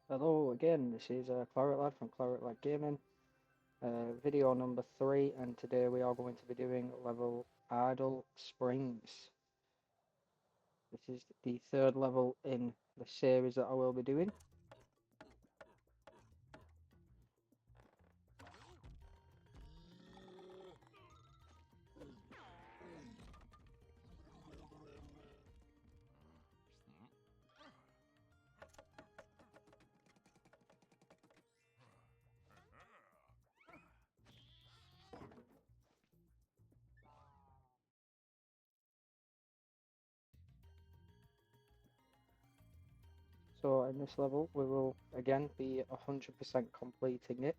Hello again, this is Claret Lad from Claret Lad Gaming, video number 3, and today we are going to be doing level Idle Springs. This is the third level in the series that I will be doing. So in this level we will again be 100% completing it,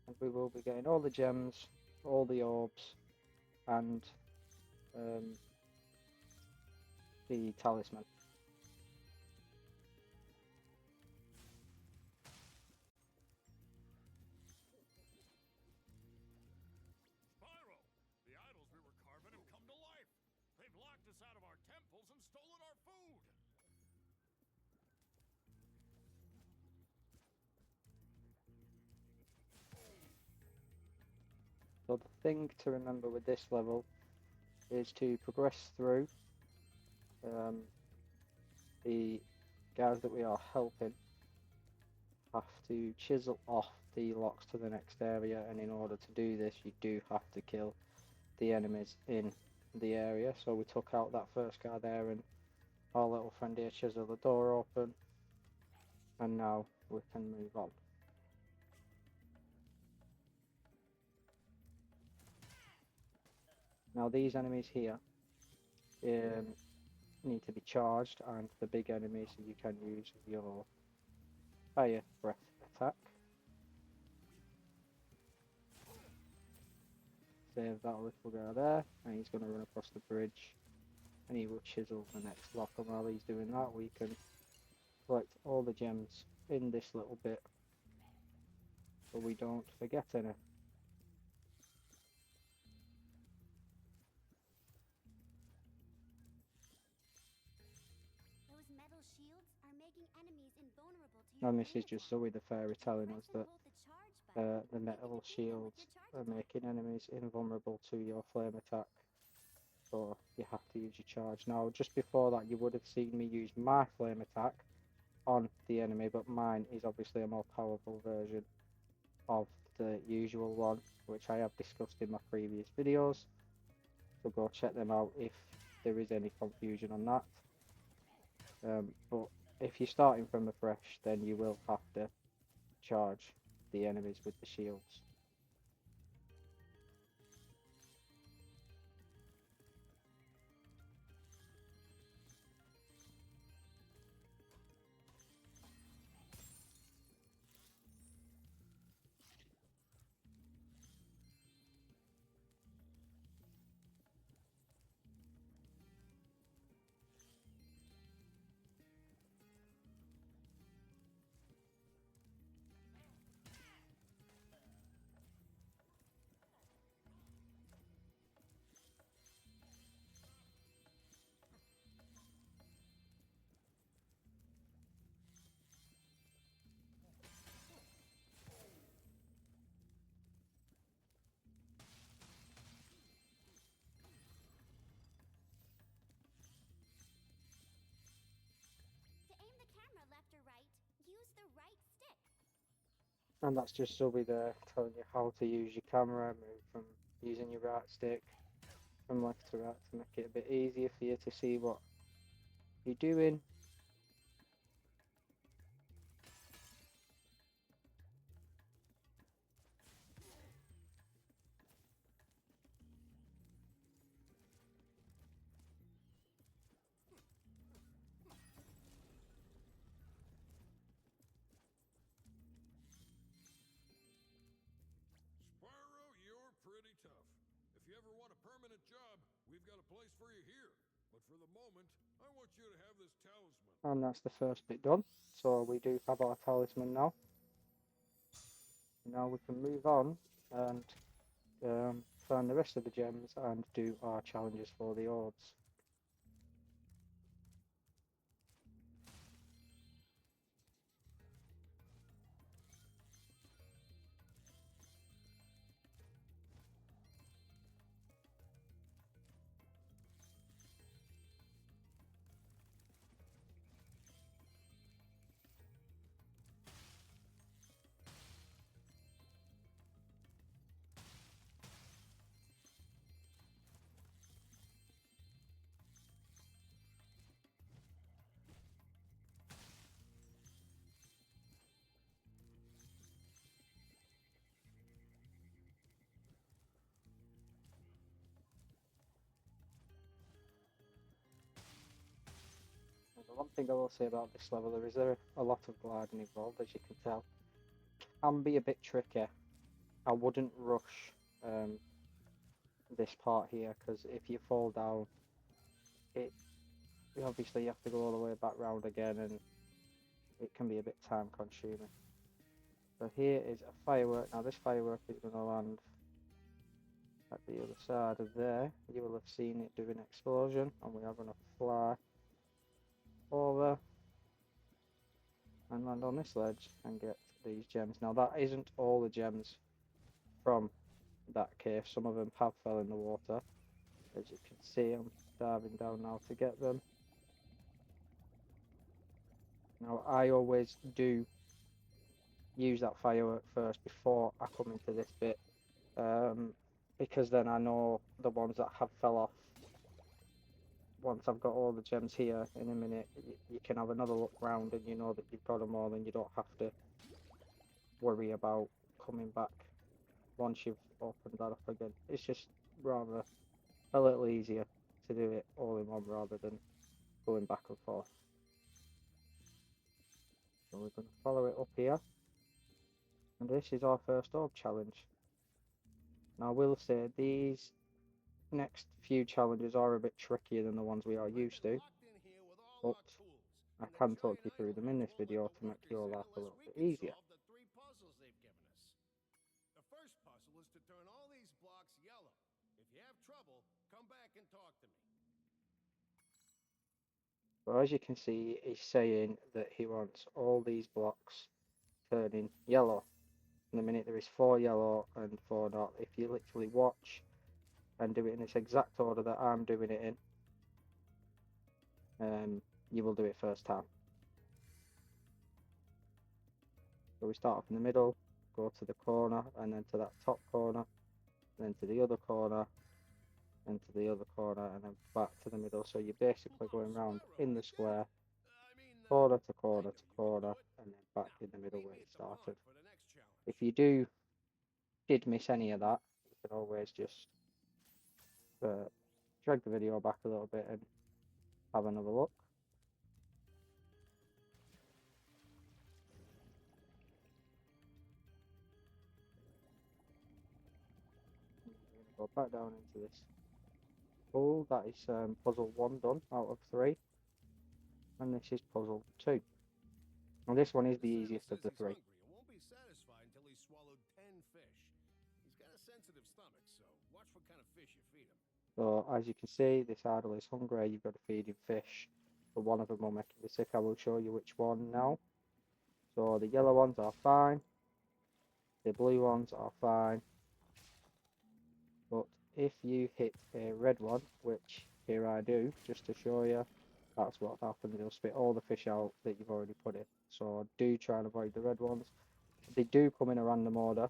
and we will be getting all the gems, all the orbs, and um, the talisman. Spyro! The idols we were carving have come to life! They've locked us out of our temples and stolen our food! So the thing to remember with this level is to progress through um, the guys that we are helping have to chisel off the locks to the next area, and in order to do this you do have to kill the enemies in the area. So we took out that first guy there, and our little friend here chiseled the door open, and now we can move on. Now these enemies here um, need to be charged, and the big enemies you can use your fire breath attack. Save that little guy there, and he's going to run across the bridge, and he will chisel the next lock, and while he's doing that we can collect all the gems in this little bit so we don't forget any. Those metal shields are making enemies invulnerable to your And this flame is just attack. Zoe the fairy telling us Press and that hold the charge button. the You can metal defeat them with shields your charge are attack. making enemies invulnerable to your flame attack, so you have to use your charge. Now just before that you would have seen me use my flame attack on the enemy, but mine is obviously a more powerful version of the usual one, which I have discussed in my previous videos, so go check them out if there is any confusion on that. But if you're starting from afresh, then you will have to charge the enemies with the shields. To aim the camera left or right, use the right stick. And that's just Subby there telling you how to use your camera, move from using your right stick from left to right to make it a bit easier for you to see what you're doing. Spyro, you're pretty tough. If you ever want a permanent job, we've got a place for you here. But for the moment, I want you to have this talisman. And that's the first bit done. So we do have our talisman now. Now we can move on and find the rest of the gems and do our challenges for the orbs. The one thing I will say about this level, there is a lot of gliding involved, as you can tell. Can be a bit tricky. I wouldn't rush this part here, because if you fall down, it obviously you have to go all the way back round again, and it can be a bit time consuming. So here is a firework. Now this firework is going to land at the other side of there. You will have seen it do an explosion, and we are going to fly over and land on this ledge and get these gems. Now that isn't all the gems from that cave. Some of them have fell in the water. As you can see, I'm diving down now to get them. Now I always do use that firework first before I come into this bit, because then I know the ones that have fell off. Once I've got all the gems here, in a minute you can have another look round and you know that you've got them all, and you don't have to worry about coming back once you've opened that up again. It's just rather a little easier to do it all in one rather than going back and forth. So we're going to follow it up here, and this is our first orb challenge. Now I will say these next few challenges are a bit trickier than the ones we are used to, but I can talk you through them in this video to make your life a little bit easier. The first puzzle is to turn all these blocks yellow. If you have trouble, come back and talk to me. So as you can see, he's saying that he wants all these blocks turning yellow. In the minute there is 4 yellow and 4 not. If you literally watch and do it in this exact order that I'm doing it in, you will do it first time. So we start off in the middle, go to the corner, and then to that top corner, then to the other corner, and to the other corner, and then back to the middle. So you're basically going round in the square, corner to corner to corner, and then back in the middle where you started. If you did miss any of that, you can always just drag the video back a little bit and have another look. We're going to go back down into this hole. That is puzzle 1 done out of 3, and this is puzzle 2. And this one is the easiest of the 3. Won't be satisfied until he's swallowed 10 fish. He's got a sensitive stomach, so watch what kind of fish you feed him. So as you can see, this idol is hungry. You've got to feed him fish, but one of them will make him sick. I will show you which one now. So the yellow ones are fine, the blue ones are fine, but if you hit a red one, which here I do, just to show you, that's what happens. It'll spit all the fish out that you've already put in. So do try and avoid the red ones. They do come in a random order.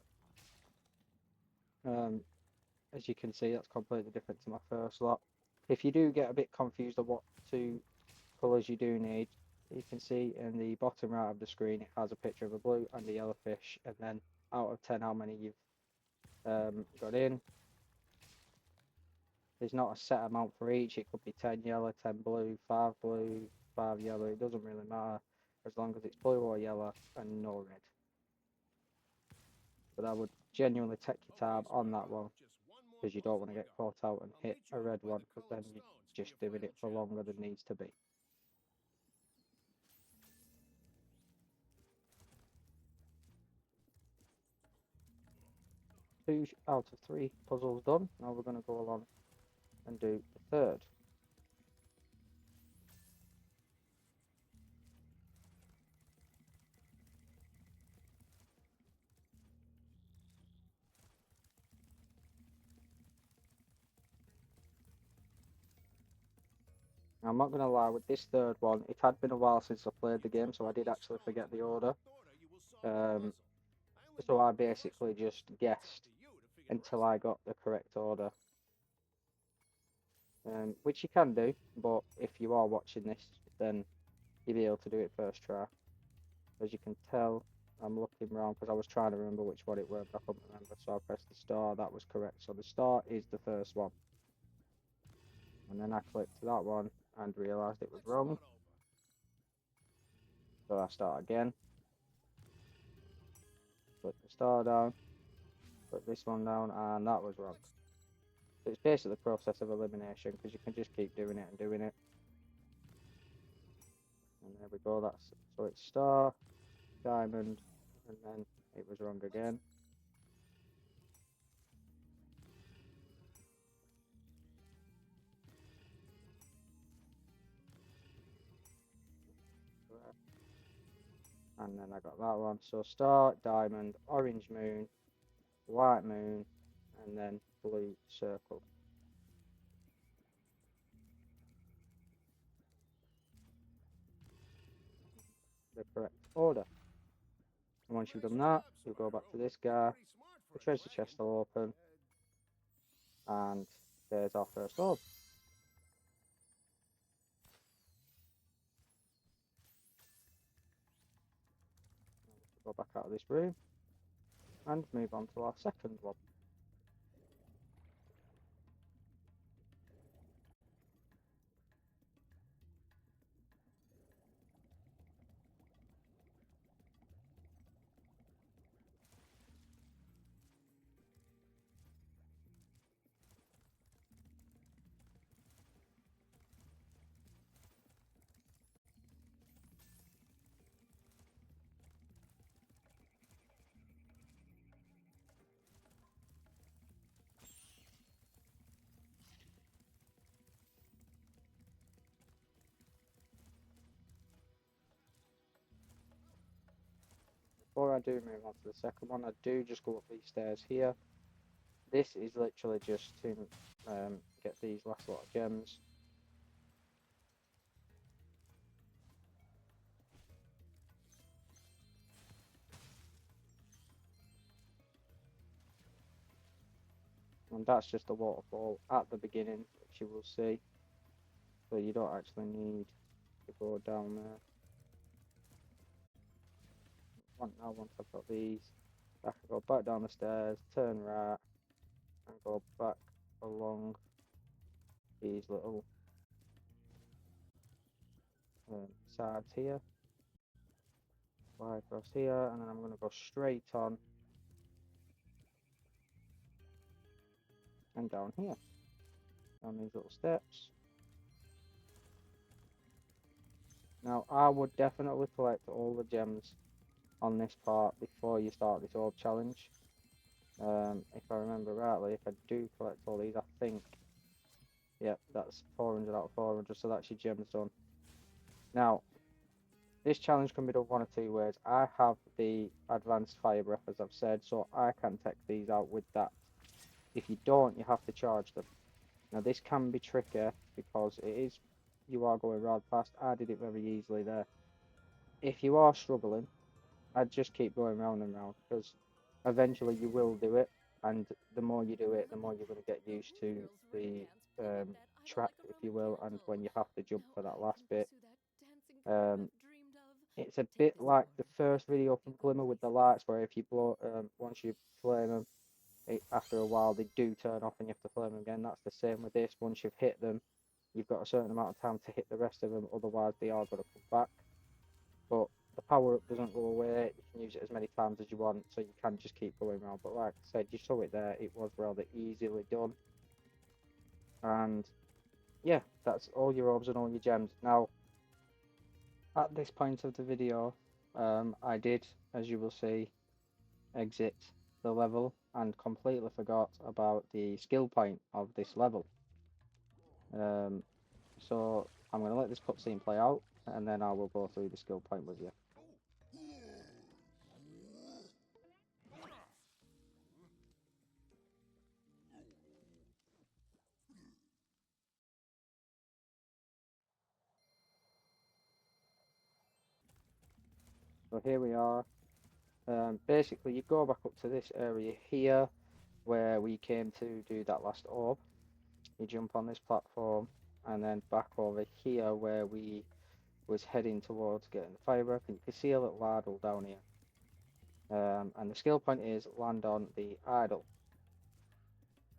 As you can see, that's completely different to my first lot. If you do get a bit confused of what 2 colours you do need, you can see in the bottom right of the screen it has a picture of a blue and a yellow fish, and then out of 10 how many you've got in. There's not a set amount for each. It could be 10 yellow, 10 blue, 5 yellow. It doesn't really matter as long as it's blue or yellow and no red. But I would genuinely take your time on that one, because you don't want to get caught out and hit a red one, because then you're just doing it for longer than needs to be. 2 out of 3 puzzles done. Now we're going to go along and do the 3rd. Now, I'm not going to lie, with this 3rd one, it had been a while since I played the game, so I did actually forget the order. So I basically just guessed until I got the correct order. Which you can do, but if you are watching this, then you'll be able to do it first try. As you can tell, I'm looking around because I was trying to remember which one it was, but I couldn't remember, so I pressed the star. That was correct. So the star is the first one. And then I clicked that one and realised it was wrong. So I start again. Put the star down. Put this one down, and that was wrong. So it's basically the process of elimination, because you can just keep doing it and doing it. And there we go. That's so it's star, diamond, and then it was wrong again. And then I got that one. So star, diamond, orange moon, white moon, and then blue circle. The correct order. And once you've done that, you'll go back to this guy. The treasure chest will open, and there's our first orb. Go back out of this room and move on to our second one. Before I do move on to the second one, I do just go up these stairs here. This is literally just to get these last lot of gems. And that's just a waterfall at the beginning, which you will see. So you don't actually need to go down there. Now once I've got these, I can go back down the stairs, turn right, and go back along these little sides here. Fly across here, and then I'm going to go straight on and down here. Down these little steps. Now I would definitely collect all the gems on this part before you start this orb challenge. If I remember rightly, if I do collect all these, I think, yep, that's 400 out of 400, so that's your gems done. Now, this challenge can be done one of two ways. I have the advanced fire breath, as I've said, so I can take these out with that. If you don't, you have to charge them. Now, this can be tricky because you are going rather fast. I did it very easily there. If you are struggling, I'd just keep going round and round, because eventually you will do it, and the more you do it, the more you're going to get used to the track, if you will, and when you have to jump for that last bit. It's a bit like the first video from Glimmer with the lights, where if you blow, once you flame them, after a while they do turn off and you have to flame them again. That's the same with this. Once you've hit them, you've got a certain amount of time to hit the rest of them, otherwise they are going to come back. But the power up doesn't go away. You can use it as many times as you want, so you can just keep going around. But like I said, you saw it there, it was rather easily done. And yeah, that's all your orbs and all your gems. Now, at this point of the video, I did, as you will see, exit the level and completely forgot about the skill point of this level. So I'm going to let this cutscene play out, and then I will go through the skill point with you. So here we are. Basically, you go back up to this area here where we came to do that last orb. You jump on this platform, and then back over here where we was heading towards getting the fire breath, and you can see a little idol down here. And the skill point is land on the idol.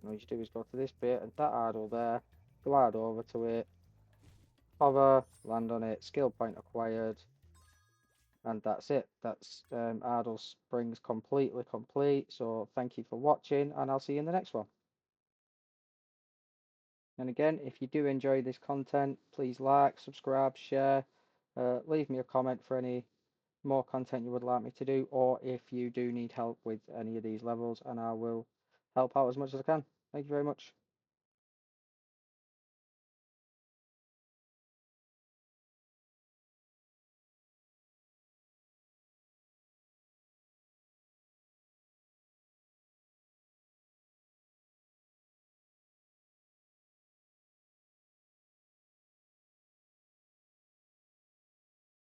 And all you do is go to this bit, and that idol there, glide over to it, hover, land on it, skill point acquired, And that's it. That's Ardle Springs completely complete. So thank you for watching, and I'll see you in the next one. And again, if you do enjoy this content, please like, subscribe, share, leave me a comment for any more content you would like me to do, or if you do need help with any of these levels, and I will help out as much as I can. Thank you very much.